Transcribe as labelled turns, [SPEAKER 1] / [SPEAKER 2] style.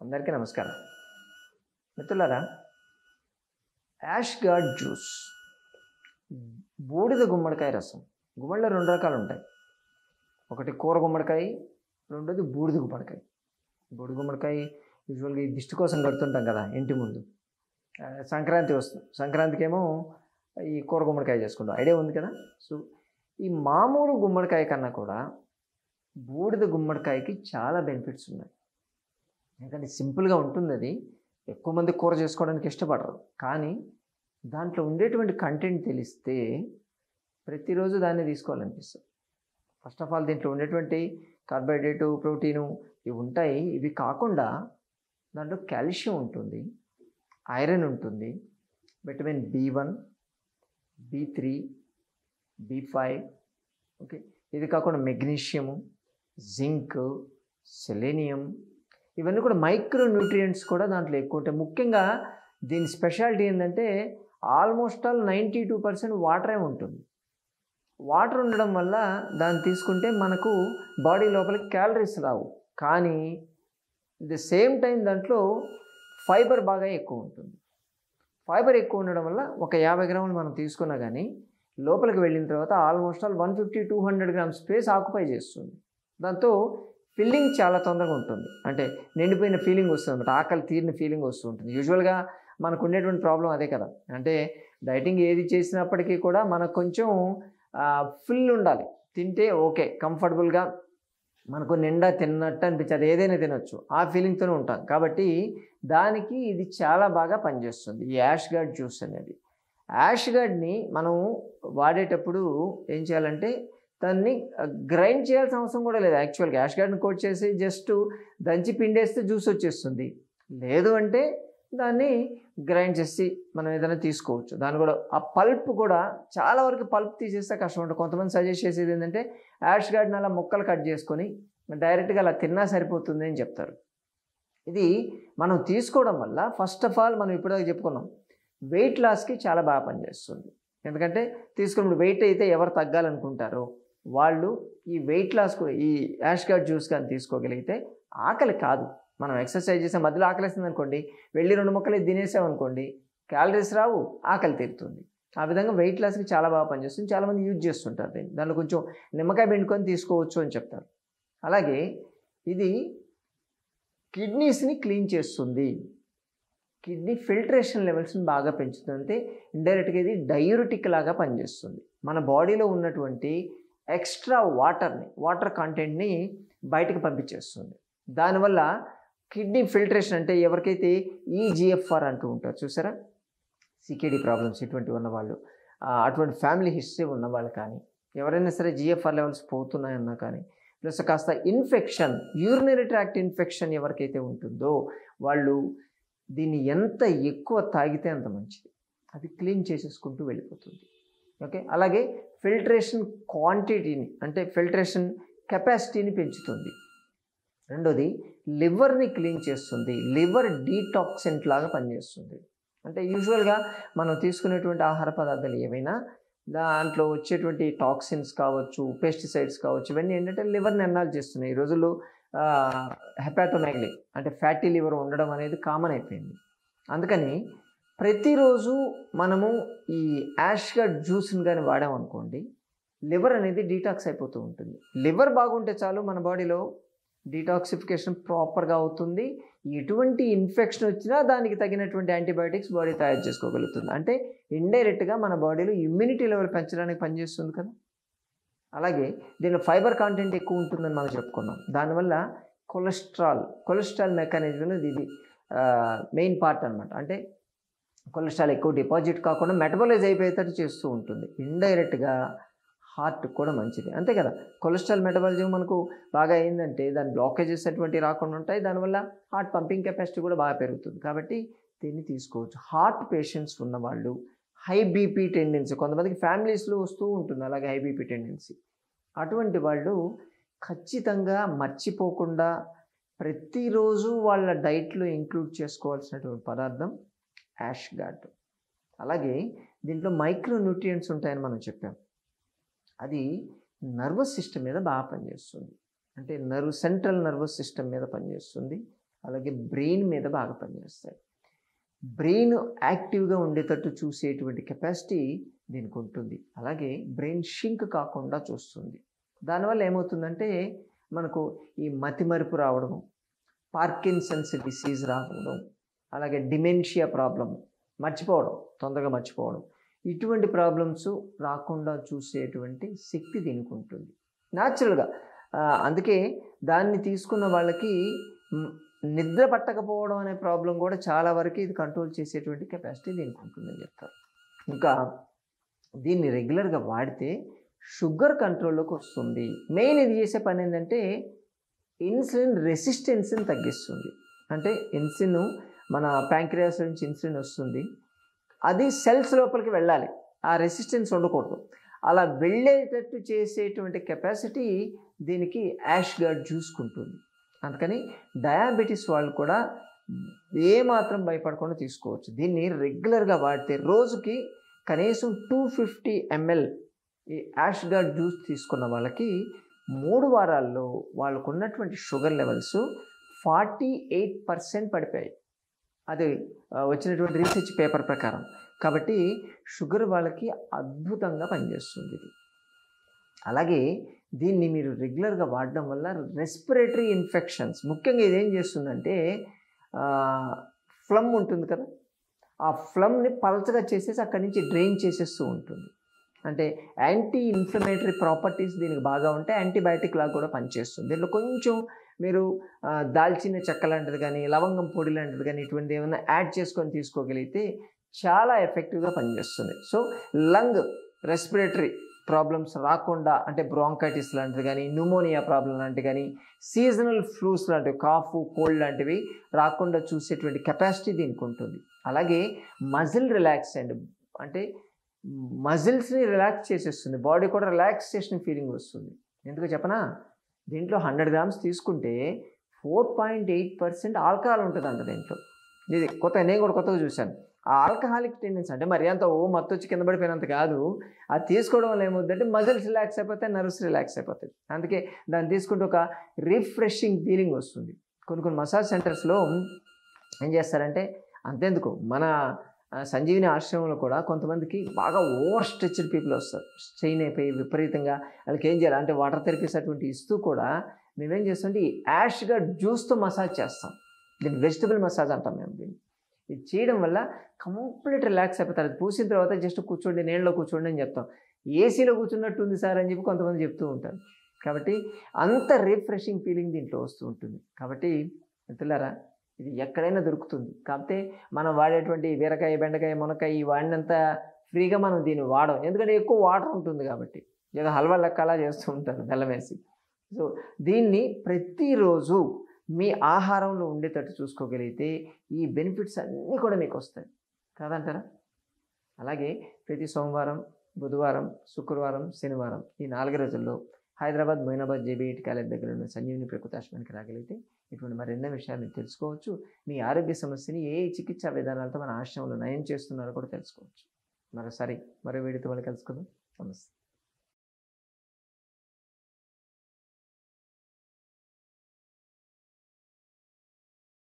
[SPEAKER 1] అందరికీ నమస్కారం. మిత్రులారా, యాష్ గార్డ్ జ్యూస్, బూడిద గుమ్మడికాయ రసం. గుమ్మడిలో 2 రకాలు ఉంటాయి. ఒకటి కూర గుమ్మడికాయ, రెండోది బూడిద గుమ్మడికాయ. బూడిద గుమ్మడికాయ యూజువల్గా ఈ దిష్టి కోసం కడుతుంటాం కదా ఇంటి ముందు. సంక్రాంతి వస్తుంది, సంక్రాంతికి ఏమో ఈ కూర గుమ్మడికాయ చేసుకుంటాం, ఐడియా ఉంది కదా. సో ఈ మామూలు గుమ్మడికాయ కన్నా కూడా బూడిద గుమ్మడికాయకి చాలా బెనిఫిట్స్ ఉన్నాయి. ఎందుకంటే సింపుల్గా ఉంటుంది, అది ఎక్కువ మంది కూర చేసుకోవడానికి ఇష్టపడరు. కానీ దాంట్లో ఉండేటువంటి కంటెంట్ తెలిస్తే ప్రతిరోజు దాన్ని తీసుకోవాలనిపిస్తుంది. ఫస్ట్ ఆఫ్ ఆల్ దీంట్లో ఉండేటువంటి కార్బోహైడ్రేటు, ప్రోటీను ఇవి ఉంటాయి. ఇవి కాకుండా దాంట్లో కాల్షియం ఉంటుంది, ఐరన్ ఉంటుంది, vitamin B1, B3, B5, okay. ఇది కాకుండా మెగ్నీషియము, జింక్, సెలేనియం, ఇవన్నీ కూడా మైక్రో న్యూట్రియంట్స్ కూడా దాంట్లో ఎక్కువ ఉంటాయి. ముఖ్యంగా దీని స్పెషాలిటీ ఏంటంటే ఆల్మోస్ట్ ఆల్ 92% వాటరే ఉంటుంది. వాటర్ ఉండడం వల్ల దాన్ని తీసుకుంటే మనకు బాడీ లోపలికి క్యాలరీస్ రావు, కానీ ది సేమ్ టైం దాంట్లో ఫైబర్ బాగా ఎక్కువ ఉంటుంది. ఫైబర్ ఎక్కువ ఉండడం వల్ల ఒక 50 గ్రాములు మనం తీసుకున్నా కానీ లోపలికి వెళ్ళిన తర్వాత almost all 150-200 grams space occupy చేస్తుంది. దాంతో ఫీలింగ్ చాలా తొందరగా ఉంటుంది, అంటే నిండిపోయిన ఫీలింగ్ వస్తుంది అనమాట, ఆకలి తీరిన ఫీలింగ్ వస్తూ ఉంటుంది. యూజువల్గా మనకు ఉండేటువంటి ప్రాబ్లం అదే కదా. అంటే డైటింగ్ ఏది చేసినప్పటికీ కూడా మనకు కొంచెం ఫుల్ ఉండాలి, తింటే ఓకే కంఫర్టబుల్గా మనకు నిండా తిన్నట్టు అనిపించదు, ఏదైనా తినొచ్చు ఆ ఫీలింగ్తోనే ఉంటాం. కాబట్టి దానికి ఇది చాలా బాగా పనిచేస్తుంది ఈ యాష్ గార్డ్ జ్యూస్ అనేది. యాష్ గార్డ్ని మనం వాడేటప్పుడు ఏం చేయాలంటే దాన్ని గ్రైండ్ చేయాల్సిన అవసరం కూడా లేదు. యాక్చువల్గా యాష్ గార్డ్ని కోట్ చేసి జస్ట్ దంచి పిండేస్తే జ్యూస్ వచ్చేస్తుంది. లేదు అంటే దాన్ని గ్రైండ్ చేసి మనం ఏదైనా తీసుకోవచ్చు. దాన్ని కూడా ఆ పల్ప్ కూడా చాలా వరకు పల్ప్ తీసేస్తే కష్టం ఉంటుంది. కొంతమంది సజెస్ట్ చేసేది ఏంటంటే యాష్ గార్డ్ని అలా ముక్కలు కట్ చేసుకొని డైరెక్ట్గా అలా తిన్నా సరిపోతుంది అని చెప్తారు. ఇది మనం తీసుకోవడం వల్ల ఫస్ట్ ఆఫ్ ఆల్ మనం ఇప్పటిదాకా చెప్పుకున్నాం, వెయిట్ లాస్కి చాలా బాగా పనిచేస్తుంది. ఎందుకంటే తీసుకున్నప్పుడు వెయిట్ అయితే ఎవరు తగ్గాలనుకుంటారో వాళ్ళు ఈ వెయిట్ లాస్కు ఈ యాష్ గార్డ్ జ్యూస్ కానీ తీసుకోగలిగితే ఆకలి కాదు. మనం ఎక్సర్సైజ్ చేసే మధ్యలో ఆకలిస్తుంది అనుకోండి, వెళ్ళి 2 ముక్కలు తినేసామనుకోండి, క్యాలరీస్ రావు, ఆకలి తీరుతుంది. ఆ విధంగా వెయిట్ లాస్కి చాలా బాగా పనిచేస్తుంది. చాలామంది యూజ్ చేస్తుంటారు దీన్ని. దాంట్లో కొంచెం నిమ్మకాయ పిండుకొని తీసుకోవచ్చు అని చెప్తారు. అలాగే ఇది కిడ్నీస్ని క్లీన్ చేస్తుంది, కిడ్నీ ఫిల్టరేషన్ లెవెల్స్ని బాగా పెంచుతుంది. అంటే ఇండైరెక్ట్గా ఇది డయూరిటిక్ లాగా పనిచేస్తుంది. మన బాడీలో ఉన్నటువంటి ఎక్స్ట్రా వాటర్ కంటెంట్ని బయటకు పంపించేస్తుంది. దానివల్ల కిడ్నీ ఫిల్టరేషన్, అంటే ఎవరికైతే EGFR అంటూ ఉంటారు చూసారా, CKD ప్రాబ్లమ్స్ ఇటువంటి ఉన్నవాళ్ళు, అటువంటి ఫ్యామిలీ హిస్టరీ ఉన్నవాళ్ళు కానీ ఎవరైనా సరే GFR లెవెల్స్ పోతున్నాయన్నా కానీ, ప్లస్ కాస్త ఇన్ఫెక్షన్, యూరినరీ ట్రాక్ట్ ఇన్ఫెక్షన్ ఎవరికైతే ఉంటుందో వాళ్ళు దీన్ని ఎంత ఎక్కువ తాగితే అంత మంచిది. అది క్లీన్ చేసేసుకుంటూ వెళ్ళిపోతుంది, ఓకే. అలాగే ఫిల్టరేషన్ క్వాంటిటీని, అంటే ఫిల్టరేషన్ కెపాసిటీని పెంచుతుంది. రెండోది లివర్ని క్లీన్ చేస్తుంది, లివర్ డీటాక్సెంట్ లాగా పనిచేస్తుంది. అంటే యూజువల్గా మనం తీసుకునేటువంటి ఆహార పదార్థాలు ఏవైనా దాంట్లో వచ్చేటువంటి టాక్సిన్స్ కావచ్చు, పెస్టిసైడ్స్ కావచ్చు, ఇవన్నీ ఏంటంటే లివర్ని ఎన్నాళ్ళు చేస్తున్నాయి. ఈ రోజుల్లో హెపాటోమెగలీ అంటే ఫ్యాటీ లివర్ ఉండడం అనేది కామన్ అయిపోయింది. అందుకని ప్రతిరోజు మనము ఈ యాష్ గార్డ్ జ్యూస్ని కానీ వాడామనుకోండి, లివర్ అనేది డీటాక్స్ అయిపోతూ ఉంటుంది. లివర్ బాగుంటే చాలు, మన బాడీలో డీటాక్సిఫికేషన్ ప్రాపర్గా అవుతుంది. ఎటువంటి ఇన్ఫెక్షన్ వచ్చినా దానికి తగినటువంటి యాంటీబయాటిక్స్ బాడీ తయారు చేసుకోగలుగుతుంది. అంటే ఇండైరెక్ట్గా మన బాడీలో ఇమ్యూనిటీ లెవెల్ పెంచడానికి పనిచేస్తుంది కదా. అలాగే దీనిలో ఫైబర్ కంటెంట్ ఎక్కువ ఉంటుందని మనం చెప్పుకున్నాం. దానివల్ల కొలెస్ట్రాల్ మెకానిజంలో ఇది మెయిన్ పార్ట్ అనమాట. అంటే కొలెస్ట్రాల్ ఎక్కువ డిపాజిట్ కాకుండా మెటబలైజ్ అయిపోయేటట్టు చేస్తూ ఉంటుంది. ఇండైరెక్ట్గా హార్ట్ కూడా మంచిది, అంతే కదా. కొలెస్ట్రాల్ మెటబాలిజం మనకు బాగా అయిందంటే దాని బ్లాకేజెస్ అటువంటివి రాకుండా ఉంటాయి. దానివల్ల హార్ట్ పంపింగ్ కెపాసిటీ కూడా బాగా పెరుగుతుంది. కాబట్టి దీన్ని తీసుకోవచ్చు. హార్ట్ పేషెంట్స్ ఉన్నవాళ్ళు, హై బీపీ టెండెన్సీ, కొంతమందికి ఫ్యామిలీస్లో వస్తూ ఉంటుంది అలాగే హై బీపీ టెండెన్సీ, అటువంటి వాళ్ళు ఖచ్చితంగా మర్చిపోకుండా ప్రతిరోజు వాళ్ళ డైట్లో ఇంక్లూడ్ చేసుకోవాల్సినటువంటి పదార్థం యాష్ గార్డ్. అలాగే దీంట్లో మైక్రో న్యూట్రియంట్స్ ఉంటాయని మనం చెప్పాం. అది నర్వస్ సిస్టమ్ మీద బాగా పనిచేస్తుంది. అంటే సెంట్రల్ నర్వస్ సిస్టమ్ మీద పనిచేస్తుంది. అలాగే బ్రెయిన్ మీద బాగా పనిచేస్తాయి. బ్రెయిన్ యాక్టివ్గా ఉండేటట్టు చూసేటువంటి కెపాసిటీ దీనికి ఉంటుంది. అలాగే బ్రెయిన్ షింక్ కాకుండా చూస్తుంది. దానివల్ల ఏమవుతుందంటే మనకు ఈ మతిమరుపు రావడం, పార్కిన్సన్స్ డిసీజ్ రావడం, అలాగే డిమెన్షియా ప్రాబ్లమ్, తొందరగా మర్చిపోవడం, ఇటువంటి ప్రాబ్లమ్స్ రాకుండా చూసేటువంటి శక్తి దీనికి ఉంటుంది న్యాచురల్గా. అందుకే దాన్ని తీసుకున్న వాళ్ళకి నిద్ర పట్టకపోవడం అనే ప్రాబ్లం కూడా చాలా వరకు ఇది కంట్రోల్ చేసేటువంటి కెపాసిటీ దీనికి ఉంటుందని చెప్తారు. ఇంకా దీన్ని రెగ్యులర్గా వాడితే షుగర్ కంట్రోల్లోకి వస్తుంది. మెయిన్ ఇది చేసే పని ఏంటంటే ఇన్సులిన్ రెసిస్టెన్స్ని తగ్గిస్తుంది. అంటే ఇన్సులిన్ మన ప్యాంక్రియాస్ నుంచి ఇన్సులిన్ వస్తుంది, అది సెల్స్ లోపలికి వెళ్ళాలి, ఆ రెసిస్టెన్స్ ఉండకూడదు. అలా వెళ్ళేటట్టు చేసేటువంటి కెపాసిటీ దీనికి యాష్ గార్డ్ చూసుకుంటుంది. అందుకని డయాబెటీస్ వాళ్ళు కూడా ఏమాత్రం భయపడకుండా తీసుకోవచ్చు. దీన్ని రెగ్యులర్గా వాడితే రోజుకి కనీసం 250 ml ఈ యాష్ గార్డ్ జ్యూస్ తీసుకున్న వాళ్ళకి 3 వారాల్లో వాళ్ళకు ఉన్నటువంటి షుగర్ లెవెల్స్ 48% పడిపోయాయి. అది వచ్చినటువంటి రీసెర్చ్ పేపర్ ప్రకారం. కాబట్టి షుగర్ వాళ్ళకి అద్భుతంగా పనిచేస్తుంది ఇది. అలాగే దీన్ని మీరు రెగ్యులర్గా వాడడం వల్ల రెస్పిరేటరీ ఇన్ఫెక్షన్స్, ముఖ్యంగా ఇదేం చేస్తుందంటే ఫ్లమ్ ఉంటుంది కదా, ఆ ఫ్లమ్ని పలచగా చేసేసి అక్కడి నుంచి డ్రైన్ చేసేస్తూ ఉంటుంది. అంటే యాంటీ ఇన్ఫ్లమేటరీ ప్రాపర్టీస్ దీనికి బాగా ఉంటే యాంటీబయాటిక్ లాగా కూడా పనిచేస్తుంది. దీంట్లో కొంచెం మీరు దాల్చిన చెక్క లాంటిది కానీ, లవంగం పొడి లాంటిది కానీ, ఇటువంటి ఏమైనా యాడ్ చేసుకొని తీసుకోగలిగితే చాలా ఎఫెక్టివ్గా పనిచేస్తుంది. సో లంగ్ రెస్పిరేటరీ ప్రాబ్లమ్స్ రాకుండా, అంటే బ్రాంకైటిస్ లాంటిది కానీ, న్యూమోనియా ప్రాబ్లం లాంటివి కానీ, సీజనల్ ఫ్లూస్ లాంటివి, కాఫ్ కోల్డ్ లాంటివి రాకుండా చూసేటువంటి కెపాసిటీ దీనికి ఉంటుంది. అలాగే మజిల్ రిలాక్సెంట్, అంటే మజిల్స్ని రిలాక్స్ చేసేస్తుంది, బాడీ కూడా రిలాక్సేషన్ ఫీలింగ్ వస్తుంది. ఎందుకు చెప్పనా, దీంట్లో 100 grams తీసుకుంటే 4.8% ఆల్కహాల్ ఉంటుందంట దీంట్లో. ఇది నేను కూడా కొత్తగా చూశాను. ఆ ఆల్కహాలిక్ టెండెన్సీ అంటే మరి అంత మత్తు వచ్చి కింద పడిపోయినంత కాదు, అది తీసుకోవడం వల్ల ఏమవుతుందంటే మజిల్స్ రిలాక్స్ అయిపోతాయి, నర్వ్స్ రిలాక్స్ అయిపోతాయి. అందుకే దాన్ని తీసుకుంటే ఒక రిఫ్రెషింగ్ ఫీలింగ్ వస్తుంది. కొన్ని మసాజ్ సెంటర్స్లో ఏం చేస్తారంటే, అంతెందుకు మన సంజీవిని ఆశ్రమంలో కూడా కొంతమందికి బాగా ఓవర్ స్ట్రెచ్డ్ పీపుల్ వస్తారు, స్ట్రెయిన్ అయిపోయి విపరీతంగా. వాళ్ళకి ఏం చేయాలి అంటే వాటర్ థెరపీస్ అటువంటి ఇస్తూ కూడా మేమేం చేస్తామంటే ఈ యాష్గా జ్యూస్తో మసాజ్ చేస్తాం. దీన్ని వెజిటబుల్ మసాజ్ అంటాం మేము. దీన్ని ఇది చేయడం వల్ల కంప్లీట్ రిలాక్స్ అయిపోతారు. అది పూసిన తర్వాత జస్ట్ కూర్చోండి, నీళ్ళలో కూర్చోండి అని చెప్తాం. ఏసీలో కూర్చున్నట్టు ఉంది సార్ అని చెప్పి కొంతమంది చెప్తూ ఉంటారు. కాబట్టి అంత రిఫ్రెషింగ్ ఫీలింగ్ దీంట్లో వస్తూ ఉంటుంది. కాబట్టి మిత్రులారా, ఇది ఎక్కడైనా దొరుకుతుంది. కాకపోతే మనం వాడేటువంటి బీరకాయ, బెండకాయ, మునక్కాయ వాడినంత ఫ్రీగా మనం దీన్ని వాడం, ఎందుకంటే ఎక్కువ వాటర్ ఉంటుంది కాబట్టి. ఏదో హల్వా లెక్క అలా చేస్తూ ఉంటారు బెల్లం వేసి. సో దీన్ని ప్రతిరోజు మీ ఆహారంలో ఉండేటట్టు చూసుకోగలిగితే ఈ బెనిఫిట్స్ అన్నీ కూడా మీకు వస్తాయి కాదంటారా? అలాగే ప్రతి సోమవారం, బుధవారం, శుక్రవారం, శనివారం ఈ 4 రోజుల్లో హైదరాబాద్, మొయినాబాద్ JB8 కాలేజ్ దగ్గర ఉన్న సంజీవిని ప్రకృతి ఆశ్రమానికి రాగలిగితే ఇటువంటి మరెన్నో విషయాలు మీరు తెలుసుకోవచ్చు. మీ ఆరోగ్య సమస్యని ఏ చికిత్సా విధానాలతో మన ఆశ్రమంలో నయం చేస్తున్నారో కూడా తెలుసుకోవచ్చు. మరోసారి మరో వీడియోతో మళ్ళీ కలుసుకుందాం. నమస్తే.